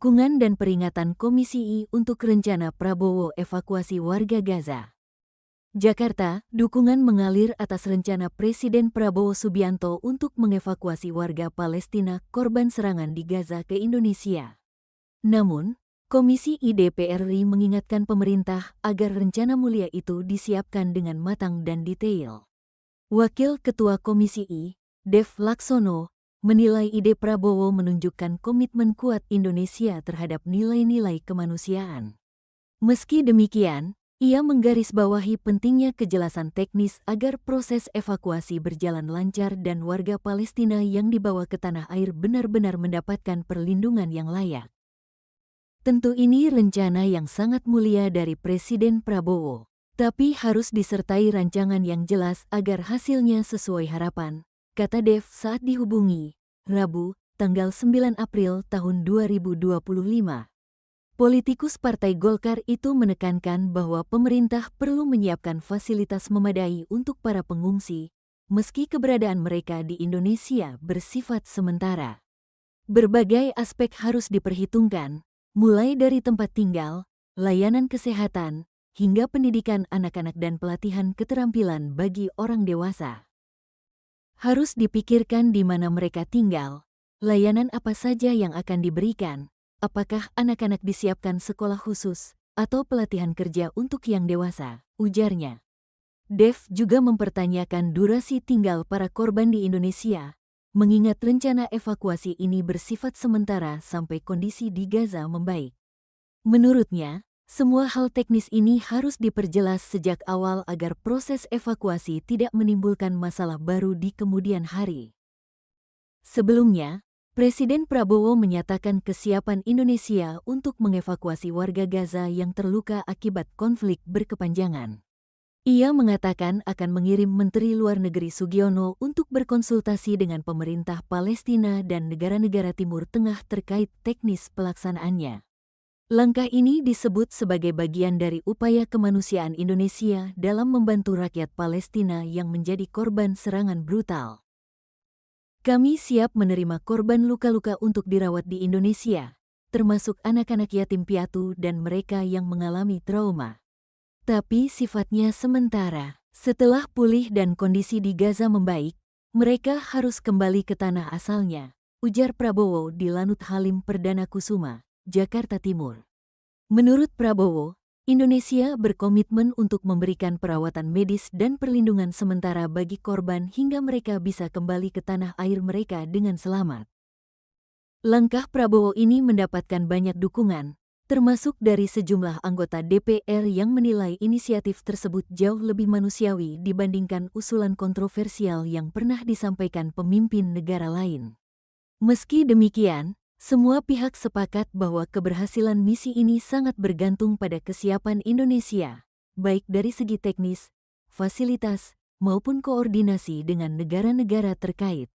Dukungan dan peringatan Komisi I untuk rencana Prabowo evakuasi warga Gaza. Jakarta, dukungan mengalir atas rencana Presiden Prabowo Subianto untuk mengevakuasi warga Palestina korban serangan di Gaza ke Indonesia. Namun, Komisi I DPR RI mengingatkan pemerintah agar rencana mulia itu disiapkan dengan matang dan detail. Wakil Ketua Komisi I, Dev Laksono, menilai ide Prabowo menunjukkan komitmen kuat Indonesia terhadap nilai-nilai kemanusiaan. Meski demikian, ia menggarisbawahi pentingnya kejelasan teknis agar proses evakuasi berjalan lancar dan warga Palestina yang dibawa ke tanah air benar-benar mendapatkan perlindungan yang layak. Tentu ini rencana yang sangat mulia dari Presiden Prabowo, tapi harus disertai rancangan yang jelas agar hasilnya sesuai harapan, kata Dev saat dihubungi, Rabu, tanggal 9 April tahun 2025. Politikus Partai Golkar itu menekankan bahwa pemerintah perlu menyiapkan fasilitas memadai untuk para pengungsi, meski keberadaan mereka di Indonesia bersifat sementara. Berbagai aspek harus diperhitungkan, mulai dari tempat tinggal, layanan kesehatan, hingga pendidikan anak-anak dan pelatihan keterampilan bagi orang dewasa. Harus dipikirkan di mana mereka tinggal, layanan apa saja yang akan diberikan, apakah anak-anak disiapkan sekolah khusus, atau pelatihan kerja untuk yang dewasa, ujarnya. Dev juga mempertanyakan durasi tinggal para korban di Indonesia, mengingat rencana evakuasi ini bersifat sementara sampai kondisi di Gaza membaik. Menurutnya, semua hal teknis ini harus diperjelas sejak awal agar proses evakuasi tidak menimbulkan masalah baru di kemudian hari. Sebelumnya, Presiden Prabowo menyatakan kesiapan Indonesia untuk mengevakuasi warga Gaza yang terluka akibat konflik berkepanjangan. Ia mengatakan akan mengirim Menteri Luar Negeri Sugiono untuk berkonsultasi dengan pemerintah Palestina dan negara-negara Timur Tengah terkait teknis pelaksanaannya. Langkah ini disebut sebagai bagian dari upaya kemanusiaan Indonesia dalam membantu rakyat Palestina yang menjadi korban serangan brutal. Kami siap menerima korban luka-luka untuk dirawat di Indonesia, termasuk anak-anak yatim piatu dan mereka yang mengalami trauma. Tapi sifatnya sementara. Setelah pulih dan kondisi di Gaza membaik, mereka harus kembali ke tanah asalnya, ujar Prabowo di Lanut Halim Perdana Kusuma, Jakarta Timur. Menurut Prabowo, Indonesia berkomitmen untuk memberikan perawatan medis dan perlindungan sementara bagi korban hingga mereka bisa kembali ke tanah air mereka dengan selamat. Langkah Prabowo ini mendapatkan banyak dukungan, termasuk dari sejumlah anggota DPR yang menilai inisiatif tersebut jauh lebih manusiawi dibandingkan usulan kontroversial yang pernah disampaikan pemimpin negara lain. Meski demikian, semua pihak sepakat bahwa keberhasilan misi ini sangat bergantung pada kesiapan Indonesia, baik dari segi teknis, fasilitas, maupun koordinasi dengan negara-negara terkait.